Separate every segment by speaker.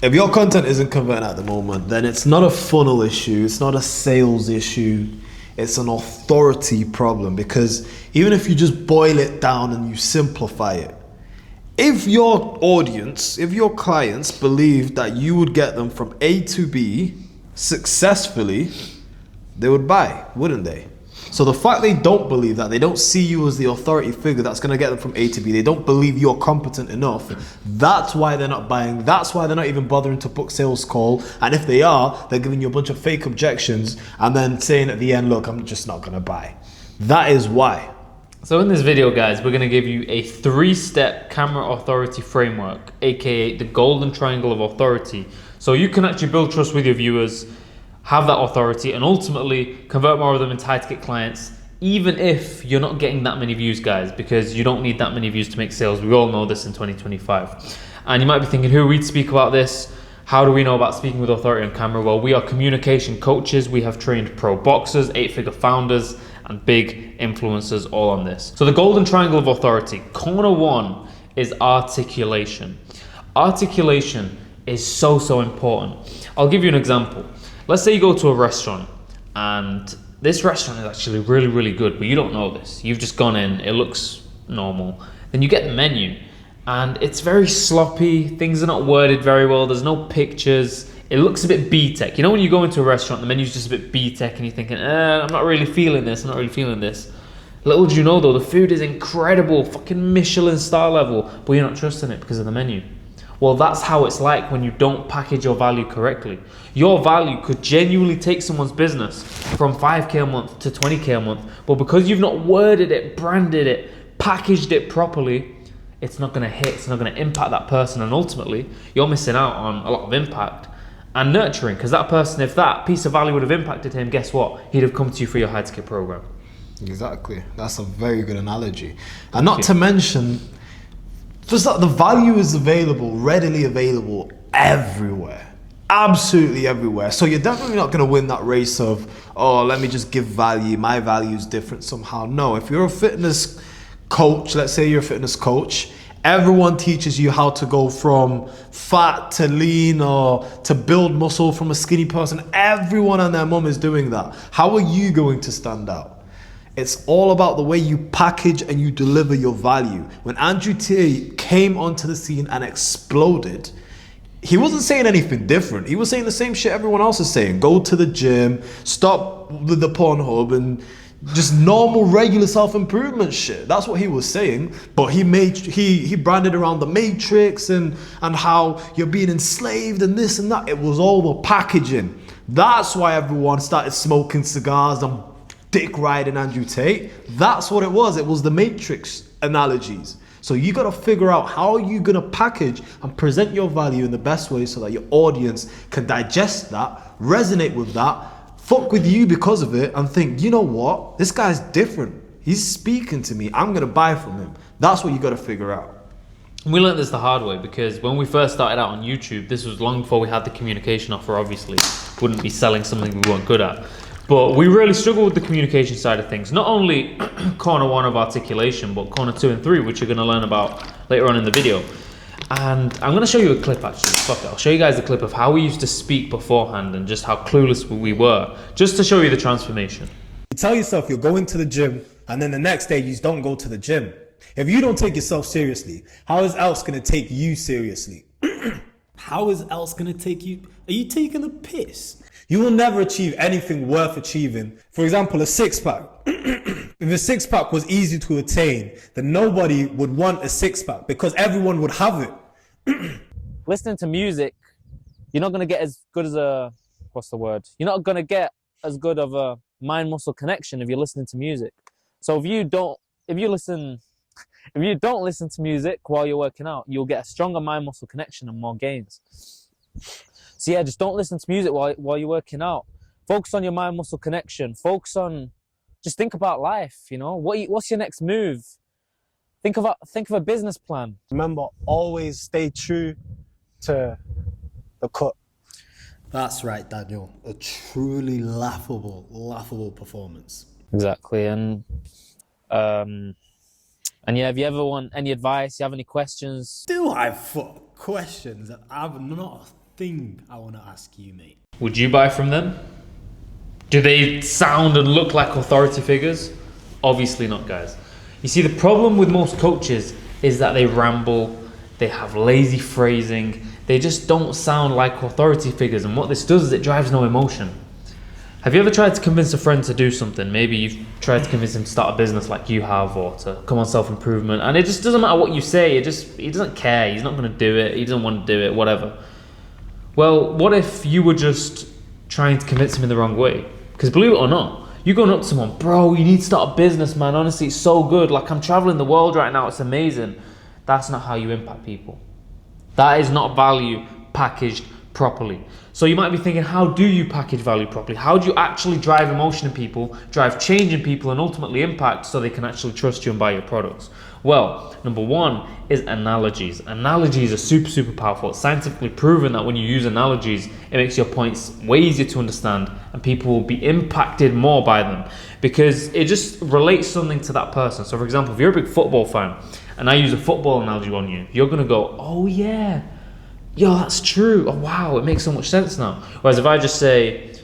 Speaker 1: If your content isn't converting at the moment, then it's not a funnel issue, it's not a sales issue, it's an authority problem. Because even if you just boil it down and you simplify it, if your audience, if your clients believe that you would get them from A to B successfully, they would buy, wouldn't they? So the fact they don't believe that, they don't see you as the authority figure that's going to get them from A to B, they don't believe you're competent enough, that's why they're not buying, that's why they're not even bothering to book sales call, and if they are, they're giving you a bunch of fake objections and then saying at the end, look, I'm just not going to buy. That is why.
Speaker 2: So in this video, guys, we're going to give you a 3-step camera authority framework, aka the golden triangle of authority, so you can actually build trust with your viewers, have that authority, and ultimately convert more of them into high-ticket clients, even if you're not getting that many views, guys, because you don't need that many views to make sales. We all know this in 2025. And you might be thinking, who we'd speak about this? How do we know about speaking with authority on camera? Well, we are communication coaches. We have trained pro boxers, 8-figure founders, and big influencers all on this. So the golden triangle of authority, corner 1 is articulation. Articulation is so important. I'll give you an example. Let's say you go to a restaurant and this restaurant is actually really good, but you don't know this. You've just gone in, it looks normal. Then you get the menu and it's very sloppy, things are not worded very well, there's no pictures, it looks a bit B-tech. You know when you go into a restaurant, the menu's just a bit B-tech and you're thinking, I'm not really feeling this, I'm not really feeling this. Little do you know though, the food is incredible, fucking Michelin star level, but you're not trusting it because of the menu. Well, that's how it's like when you don't package your value correctly. Your value could genuinely take someone's business from 5K a month to 20K a month, but because you've not worded it, branded it, packaged it properly, it's not gonna hit, it's not gonna impact that person, and ultimately, you're missing out on a lot of impact and nurturing, because that person, if that piece of value would have impacted him, guess what? He'd have come to you for your high-ticket program.
Speaker 1: Exactly, that's a very good analogy. And not to mention, just that the value is available, readily available everywhere, absolutely everywhere. So you're definitely not going to win that race of, oh, let me just give value, my value is different somehow. No, if you're a fitness coach, let's say you're a fitness coach, everyone teaches you how to go from fat to lean or to build muscle from a skinny person. Everyone and their mum is doing that. How are you going to stand out? It's all about the way you package and you deliver your value. When Andrew Tate came onto the scene and exploded, he wasn't saying anything different. He was saying the same shit everyone else is saying. Go to the gym, stop with the Pornhub, and just normal, regular self-improvement shit. That's what he was saying. But he branded around the matrix and how you're being enslaved and this and that. It was all the packaging. That's why everyone started smoking cigars and dick riding Andrew Tate. That's what it was. It was the matrix analogies. So you got to figure out how are you going to package and present your value in the best way so that your audience can digest that, resonate with that, fuck with you because of it, and think, you know what, this guy's different. He's speaking to me. I'm going to buy from him. That's what you got to figure out.
Speaker 2: We learned this the hard way because when we first started out on YouTube, this was long before we had the communication offer, obviously. Wouldn't be selling something we weren't good at. But we really struggle with the communication side of things. Not only corner 1 of articulation, but corner 2 and 3, which you're going to learn about later on in the video. And I'm going to show you a clip actually. Fuck it. I'll show you guys a clip of how we used to speak beforehand and just how clueless we were, just to show you the transformation.
Speaker 1: You tell yourself you're going to the gym, and then the next day you don't go to the gym. If you don't take yourself seriously, how is else going to take you seriously? How is else going to take you? Are you taking the piss? You will never achieve anything worth achieving. For example, a six-pack. If a six-pack was easy to attain, then nobody would want a six-pack because everyone would have it.
Speaker 3: Listening to music, you're not going to get as good as a, what's the word? You're not going to get as good of a mind-muscle connection if you're listening to music. So if you don't listen to music while you're working out, you'll get a stronger mind-muscle connection and more gains. So yeah, just don't listen to music while you're working out. Focus on your mind-muscle connection. Just think about life, you know? What's your next move? Think of a business plan.
Speaker 4: Remember, always stay true to the cut.
Speaker 1: That's right, Daniel. A truly laughable performance.
Speaker 3: Exactly, and yeah, if you ever want any advice, you have any questions.
Speaker 1: Do I fuck questions? I'm not
Speaker 5: thing I want to ask you, mate.
Speaker 2: Would you buy from them? Do they sound and look like authority figures? Obviously not, guys. You see, the problem with most coaches is that they ramble, they have lazy phrasing, they just don't sound like authority figures, and what this does is it drives no emotion. Have you ever tried to convince a friend to do something? Maybe you've tried to convince him to start a business like you have, or to come on self-improvement, and it just doesn't matter what you say, he doesn't care, he's not going to do it, he doesn't want to do it, whatever. Well, what if you were just trying to convince him in the wrong way? Because believe it or not, you're going up to someone, bro, you need to start a business, man, honestly, it's so good, like I'm traveling the world right now, it's amazing. That's not how you impact people. That is not value packaged properly. So you might be thinking, how do you package value properly? How do you actually drive emotion in people, drive change in people, and ultimately impact so they can actually trust you and buy your products? Well, number one is analogies. Analogies are super, super powerful. It's scientifically proven that when you use analogies, it makes your points way easier to understand and people will be impacted more by them because it just relates something to that person. So for example, if you're a big football fan and I use a football analogy on you, you're going to go, oh yeah, yo, that's true. Oh wow, it makes so much sense now. Whereas if I just say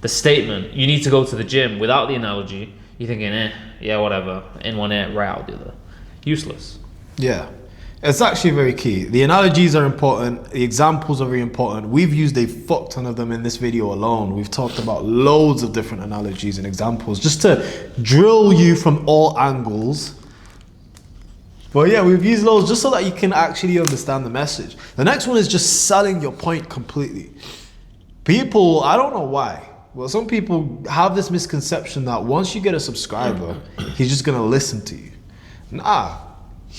Speaker 2: the statement, you need to go to the gym without the analogy, you're thinking, yeah, whatever. In one ear, right out the other. Useless.
Speaker 1: Yeah, it's actually very key. The analogies are important. The examples are very important. We've used a fuck ton of them in this video alone. We've talked about loads of different analogies and examples just to drill you from all angles. But yeah, we've used loads just so that you can actually understand the message. The next one is just selling your point completely. People, I don't know why. Well, some people have this misconception that once you get a subscriber, he's just gonna listen to you. Nah,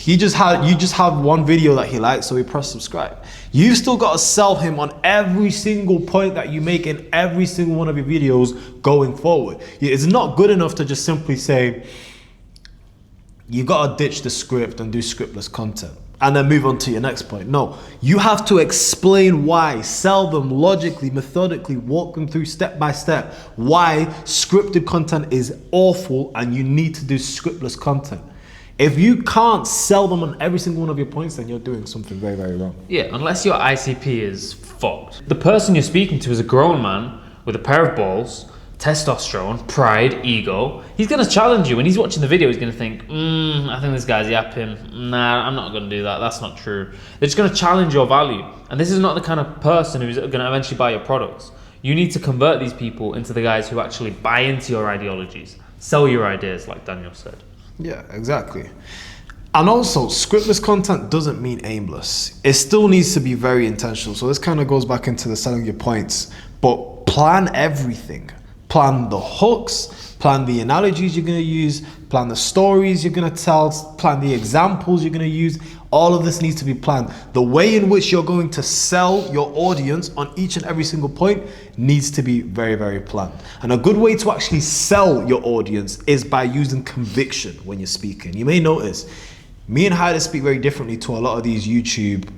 Speaker 1: you just have one video that he likes, so he press subscribe. You've still got to sell him on every single point that you make in every single one of your videos going forward. It's not good enough to just simply say, you've got to ditch the script and do scriptless content and then move on to your next point. No, you have to explain why, sell them logically, methodically, walk them through step by step why scripted content is awful and you need to do scriptless content. If you can't sell them on every single one of your points, then you're doing something very, very wrong.
Speaker 2: Yeah, unless your ICP is fucked. The person you're speaking to is a grown man with a pair of balls, testosterone, pride, ego. He's going to challenge you. When he's watching the video, he's going to think, I think this guy's yapping. Nah, I'm not going to do that. That's not true. They're just going to challenge your value. And this is not the kind of person who's going to eventually buy your products. You need to convert these people into the guys who actually buy into your ideologies. Sell your ideas, like Daniel said.
Speaker 1: Yeah, exactly. And also, scriptless content doesn't mean aimless. It still needs to be very intentional. So this kind of goes back into the selling your points. But plan everything. Plan the hooks, plan the analogies you're going to use, plan the stories you're going to tell, plan the examples you're going to use. All of this needs to be planned. The way in which you're going to sell your audience on each and every single point needs to be very, very planned. And a good way to actually sell your audience is by using conviction when you're speaking. You may notice, me and Hyder speak very differently to a lot of these YouTube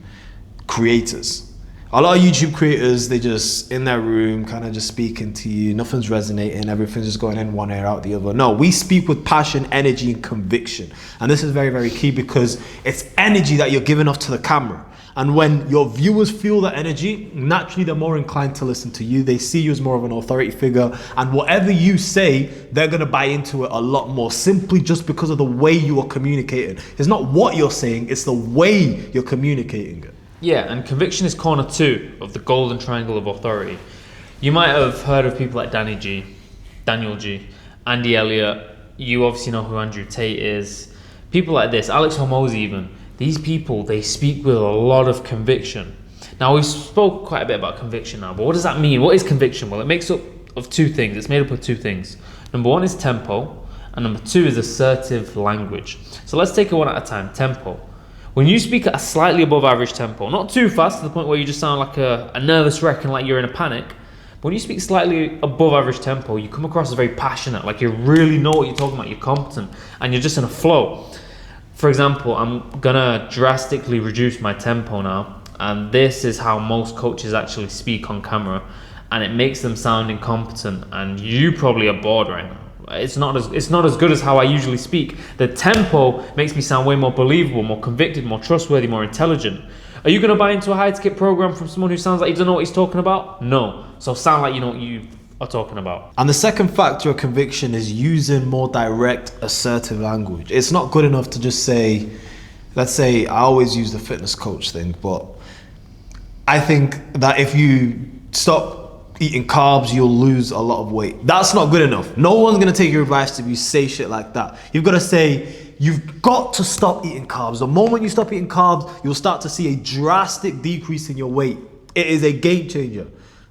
Speaker 1: creators. A lot of YouTube creators, they just in their room, kind of just speaking to you. Nothing's resonating. Everything's just going in one ear, out the other. No, we speak with passion, energy, and conviction. And this is very, very key because it's energy that you're giving off to the camera. And when your viewers feel that energy, naturally they're more inclined to listen to you. They see you as more of an authority figure. And whatever you say, they're going to buy into it a lot more simply just because of the way you are communicating. It's not what you're saying, it's the way you're communicating it.
Speaker 2: Yeah, and conviction is corner 2 of the golden triangle of authority. You might have heard of people like Daniel G, Andy Elliott. You obviously know who Andrew Tate is. People like this, Alex Hormozi even. These people, they speak with a lot of conviction. Now, we've spoke quite a bit about conviction now, but what does that mean? What is conviction? Well, it makes up of 2 things. It's made up of 2 things. Number 1 is tempo, and number 2 is assertive language. So let's take it one at a time. Tempo. When you speak at a slightly above average tempo, not too fast to the point where you just sound like a nervous wreck and like you're in a panic, but when you speak slightly above average tempo, you come across as very passionate, like you really know what you're talking about, you're competent, and you're just in a flow. For example, I'm gonna drastically reduce my tempo now, and this is how most coaches actually speak on camera, and it makes them sound incompetent, and you probably are bored right now. It's not as good as how I usually speak. The tempo makes me sound way more believable, more convicted, more trustworthy, more intelligent. Are you going to buy into a high ticket program from someone who sounds like he doesn't know what he's talking about? No. So sound like you know what you are talking about.
Speaker 1: And the second factor of conviction is using more direct, assertive language. It's not good enough to just say, let's say, I always use the fitness coach thing, but I think that if you stop eating carbs, you'll lose a lot of weight. That's not good enough. No one's gonna take your advice if you say shit like that. You've gotta say, you've got to stop eating carbs. The moment you stop eating carbs, you'll start to see a drastic decrease in your weight. It is a game changer.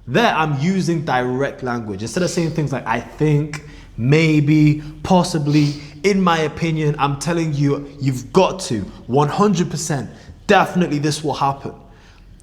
Speaker 1: There, I'm using direct language. Instead of saying things like, I think, maybe, possibly, in my opinion, I'm telling you, you've got to, 100%, definitely this will happen.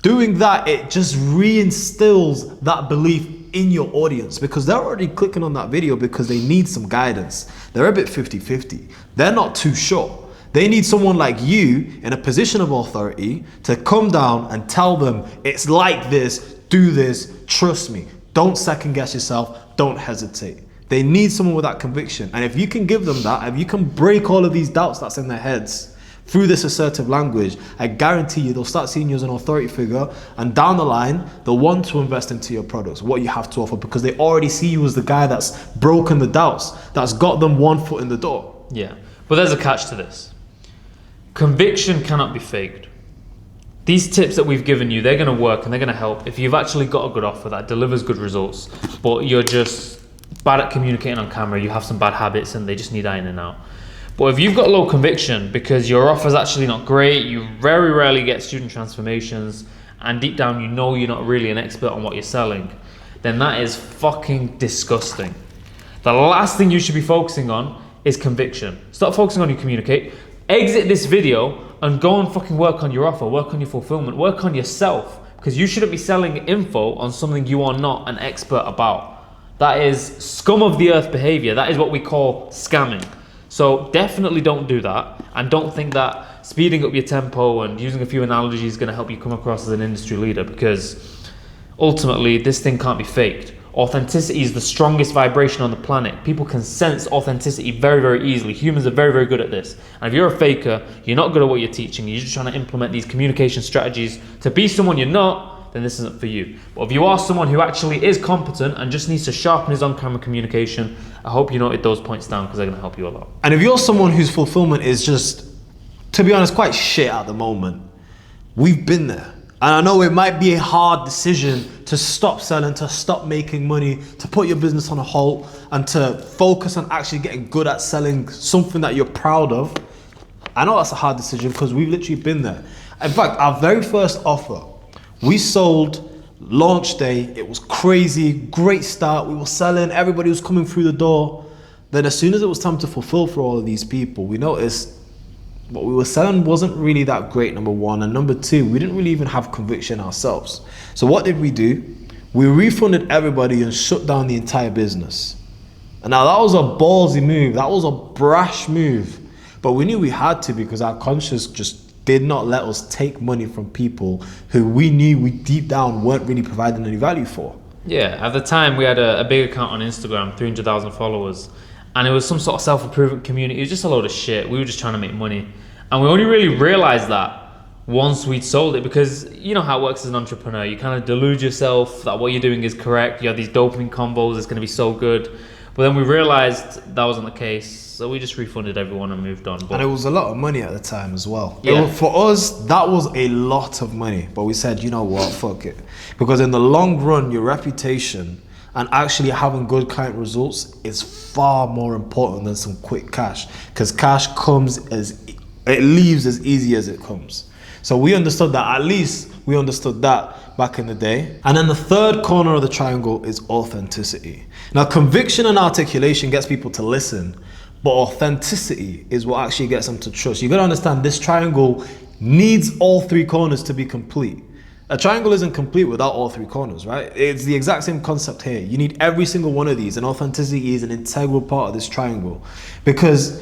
Speaker 1: Doing that, it just reinstills that belief in your audience because they're already clicking on that video because they need some guidance. They're a bit 50-50. They're not too sure. They need someone like you in a position of authority to come down and tell them, it's like this, do this, trust me. Don't second guess yourself, don't hesitate. They need someone with that conviction. And if you can give them that, if you can break all of these doubts that's in their heads through this assertive language, I guarantee you they'll start seeing you as an authority figure, and down the line, they'll want to invest into your products, what you have to offer, because they already see you as the guy that's broken the doubts, that's got them 1 foot in the door.
Speaker 2: Yeah, but there's a catch to this. Conviction cannot be faked. These tips that we've given you, they're going to work and they're going to help if you've actually got a good offer that delivers good results, but you're just bad at communicating on camera, you have some bad habits and they just need ironing out. But if you've got low conviction because your offer's actually not great, you very rarely get student transformations, and deep down you know you're not really an expert on what you're selling, then that is fucking disgusting. The last thing you should be focusing on is conviction. Stop focusing on your communicate. Exit this video and go and fucking work on your offer, work on your fulfillment, work on yourself, because you shouldn't be selling info on something you are not an expert about. That is scum of the earth behavior. That is what we call scamming. So definitely don't do that, and don't think that speeding up your tempo and using a few analogies is going to help you come across as an industry leader, because ultimately this thing can't be faked. Authenticity is the strongest vibration on the planet. People can sense authenticity very, very easily. Humans are very, very good at this. And if you're a faker, you're not good at what you're teaching, you're just trying to implement these communication strategies to be someone you're not, then this isn't for you. But if you are someone who actually is competent and just needs to sharpen his on-camera communication, I hope you noted those points down because they're going to help you a lot.
Speaker 1: And if you're someone whose fulfillment is just, to be honest, quite shit at the moment, we've been there. And I know it might be a hard decision to stop selling, to stop making money, to put your business on a halt, and to focus on actually getting good at selling something that you're proud of. I know that's a hard decision because we've literally been there. In fact, our very first offer, we sold launch day. It was crazy, great start. We were selling, everybody was coming through the door. Then as soon as it was time to fulfill for all of these people, we noticed what we were selling wasn't really that great, number one. And number two, we didn't really even have conviction ourselves. So what did we do? We refunded everybody and shut down the entire business. And now that was a ballsy move. That was a brash move. But we knew we had to because our conscience just did not let us take money from people who we knew we deep down weren't really providing any value for.
Speaker 2: Yeah, at the time we had a big account on Instagram, 300,000 followers, and it was some sort of self-improvement community. It was just a load of shit. We were just trying to make money. And we only really realized that once we'd sold it, because you know how it works as an entrepreneur. You kind of delude yourself that what you're doing is correct. You have these dopamine combos, it's going to be so good. But then we realized that wasn't the case, so we just refunded everyone and moved on. But
Speaker 1: and it was a lot of money at the time as well.
Speaker 2: Yeah.
Speaker 1: For us, that was a lot of money. But we said, you know what, fuck it. Because in the long run, your reputation and actually having good client results is far more important than some quick cash. Because cash it leaves as easy as it comes. So we understood that, at least we understood that back in the day. And then the third corner of the triangle is authenticity. Now, conviction and articulation gets people to listen, but authenticity is what actually gets them to trust. You gotta understand, this triangle needs all three corners to be complete. A triangle isn't complete without all three corners, right? It's the exact same concept here. You need every single one of these, and authenticity is an integral part of this triangle. Because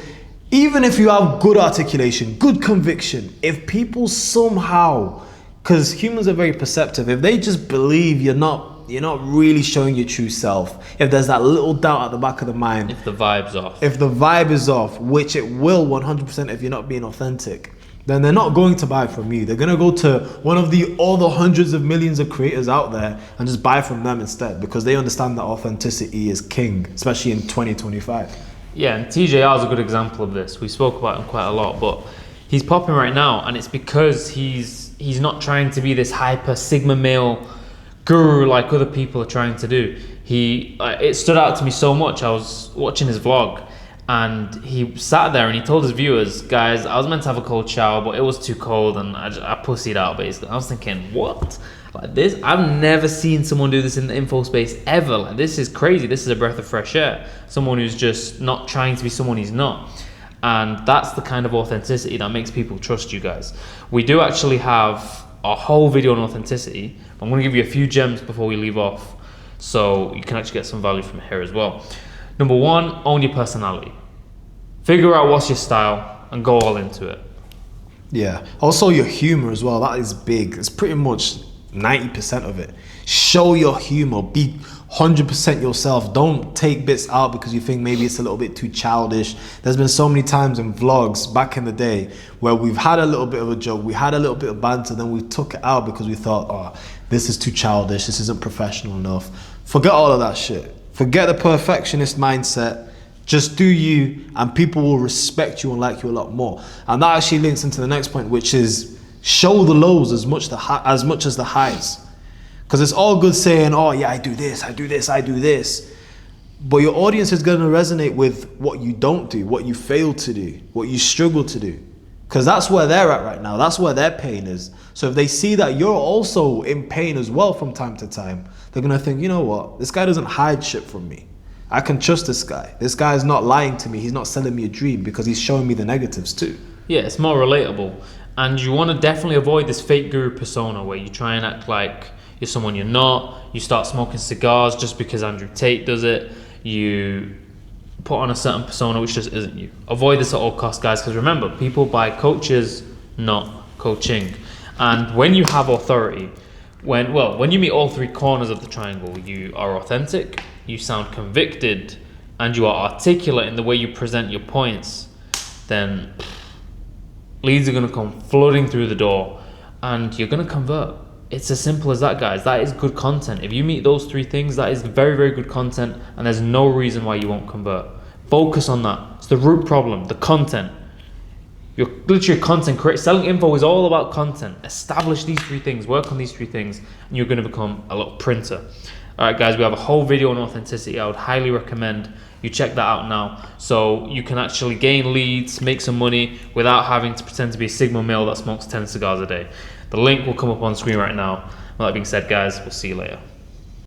Speaker 1: even if you have good articulation, good conviction, if people somehow, because humans are very perceptive, if they just believe you're not really showing your true self, if there's that little doubt at the back of the mind,
Speaker 2: if the vibe's off,
Speaker 1: if the vibe is off, which it will 100% if you're not being authentic, then they're not going to buy from you. They're going to go to one of the other hundreds of millions of creators out there and just buy from them instead, because they understand that authenticity is king, especially in 2025.
Speaker 2: Yeah, and TJR is a good example of this. We spoke about him quite a lot, but he's popping right now, and it's because he's not trying to be this hyper sigma male guru like other people are trying to do. It stood out to me so much. I was watching his vlog, and he sat there and he told his viewers, guys, I was meant to have a cold shower, but it was too cold, and I pussied out basically. I was thinking, what? Like this, I've never seen someone do this in the info space ever. Like, this is crazy. This is a breath of fresh air. Someone who's just not trying to be someone he's not. And that's the kind of authenticity that makes people trust you guys. We do actually have a whole video on authenticity. I'm going to give you a few gems before we leave off, so you can actually get some value from here as well. Number one, own your personality. Figure out what's your style and go all into it.
Speaker 1: Yeah. Also your humor as well. That is big. It's pretty much 90% of it. Show your humor. Be 100% yourself. Don't take bits out because you think maybe it's a little bit too childish. There's been so many times in vlogs back in the day where we've had a little bit of a joke, we had a little bit of banter, then we took it out because we thought, oh, this is too childish, this isn't professional enough. Forget all of that shit. Forget the perfectionist mindset. Just do you, and people will respect you and like you a lot more. And that actually links into the next point, which is show the lows as much as the highs. Because it's all good saying, oh yeah, I do this, I do this, I do this. But your audience is going to resonate with what you don't do, what you fail to do, what you struggle to do. Because that's where they're at right now. That's where their pain is. So if they see that you're also in pain as well from time to time, they're going to think, you know what? This guy doesn't hide shit from me. I can trust this guy. This guy is not lying to me. He's not selling me a dream because he's showing me the negatives too.
Speaker 2: Yeah, it's more relatable. And you want to definitely avoid this fake guru persona where you try and act like you're someone you're not. You start smoking cigars just because Andrew Tate does it. You put on a certain persona which just isn't you. Avoid this at all costs, guys, because remember, people buy coaches, not coaching. And when you have authority, when you meet all three corners of the triangle, you are authentic, you sound convicted, and you are articulate in the way you present your points, then leads are going to come flooding through the door and you're going to convert. It's as simple as that, guys. That is good content. If you meet those three things, that is very, very good content, and there's no reason why you won't convert. Focus on that. It's the root problem, the content. You're literally a content creator. Selling info is all about content. Establish these three things, work on these three things, and you're going to become a little printer. All right, guys, we have a whole video on authenticity. I would highly recommend you check that out now, so you can actually gain leads, make some money without having to pretend to be a Sigma male that smokes 10 cigars a day. The link will come up on screen right now. With that being said, guys, we'll see you later.